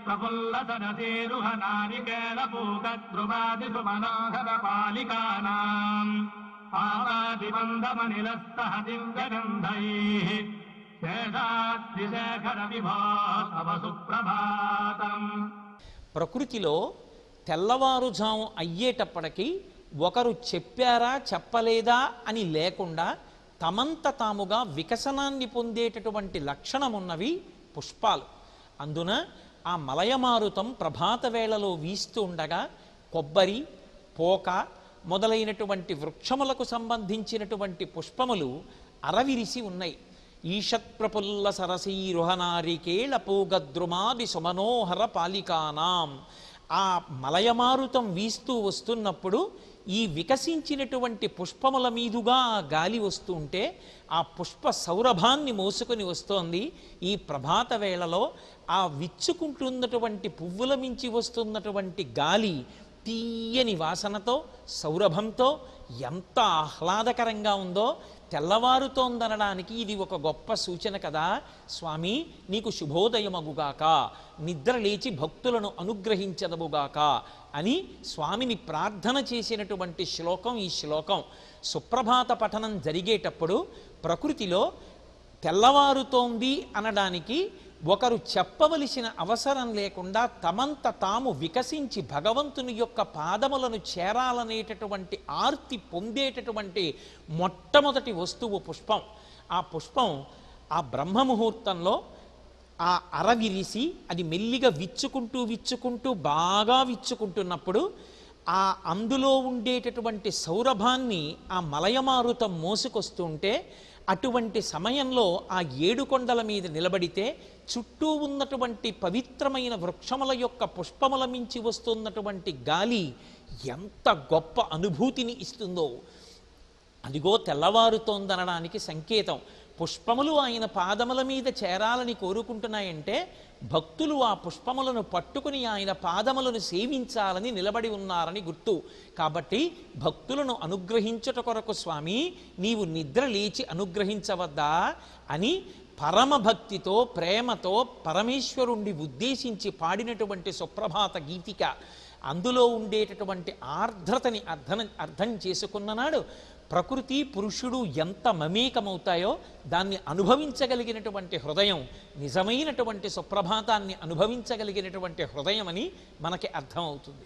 ప్రఫుల్లతనసేరుహనారికేళపూకద్రుమాదిషు మనోహర పాలికానాం ఆవాదిబంధమనిలస్తహదివ్యగంధైః శేషాద్రిశేఖర విభో తవ సుప్రభాతం. ప్రకృతిలో తెల్లవారుజాము అయ్యేటప్పటికీ ఒకరు చెప్పారా చెప్పలేదా అని లేకుండా తమంత తాముగా వికసనాన్ని పొందేటటువంటి లక్షణమున్నవి పుష్పాలు. అందున ఆ మలయమారుతం ప్రభాత వేళలో వీస్తూ ఉండగా కొబ్బరి, పోక మొదలైనటువంటి వృక్షములకు సంబంధించినటువంటి పుష్పములు అరవిరిసి ఉన్నాయి. ఈషత్ప్రఫుల్ల సరసీరుహనారికేళ పూగద్రుమాది సుమనోహర పాలికానాం. ఆ మలయమారుతం వీస్తూ వస్తున్నప్పుడు ఈ వికసించినటువంటి పుష్పముల మీదుగా గాలి వస్తూ ఉంటే ఆ పుష్ప సౌరభాన్ని మోసుకొని వస్తోంది. ఈ ప్రభాత వేళలో ఆ విచ్చుకుంటున్నటువంటి పువ్వుల మించి వస్తున్నటువంటి గాలి తీయని వాసనతో సౌరభంతో ఎంత ఆహ్లాదకరంగా ఉందో తెల్లవారుతోందనడానికి ఇది ఒక గొప్ప సూచన కదా. స్వామి నీకు శుభోదయమగుగాక, నిద్ర లేచి భక్తులను అనుగ్రహించదవుగాక అని స్వామిని ప్రార్థన చేసినటువంటి శ్లోకం ఈ శ్లోకం. సుప్రభాత పఠనం జరిగేటప్పుడు ప్రకృతిలో తెల్లవారుతోంది అనడానికి ఒకరు చెప్పవలసిన అవసరం లేకుండా తమంత తాము వికసించి భగవంతుని యొక్క పాదములను చేరాలనేటటువంటి ఆర్తి పొందేటటువంటి మొట్టమొదటి వస్తువు పుష్పం. ఆ పుష్పం ఆ బ్రహ్మముహూర్తంలో ఆ అరవిరిసి అది మెల్లిగా విచ్చుకుంటూ బాగా విచ్చుకుంటున్నప్పుడు ఆ అందులో ఉండేటటువంటి సౌరభాన్ని ఆ మలయమారుతం మోసుకొస్తుంటే అటువంటి సమయంలో ఆ ఏడుకొండల మీద నిలబడితే చుట్టూ ఉన్నటువంటి పవిత్రమైన వృక్షముల యొక్క పుష్పముల మించి వస్తున్నటువంటి గాలి ఎంత గొప్ప అనుభూతిని ఇస్తుందో అదిగో తెల్లవారుతోందనడానికి సంకేతం. పుష్పములు ఆయన పాదముల మీద చేరాలని కోరుకుంటున్నాయంటే భక్తులు ఆ పుష్పములను పట్టుకుని ఆయన పాదములను సేవించాలని నిలబడి ఉన్నారని గుర్తు. కాబట్టి భక్తులను అనుగ్రహించుట కొరకు స్వామి నీవు నిద్ర లేచి అనుగ్రహించవద్దా అని పరమభక్తితో ప్రేమతో పరమేశ్వరుణ్ణి ఉద్దేశించి పాడినటువంటి సుప్రభాత గీతిక. అందులో ఉండేటటువంటి ఆర్ద్రతని అర్థం చేసుకున్ననాడు ప్రకృతి పురుషుడు ఎంత మమేకమవుతాయో దాన్ని అనుభవించగలిగినటువంటి హృదయం నిజమైనటువంటి సుప్రభాతాన్ని అనుభవించగలిగినటువంటి హృదయం అని మనకి అర్థమవుతుంది.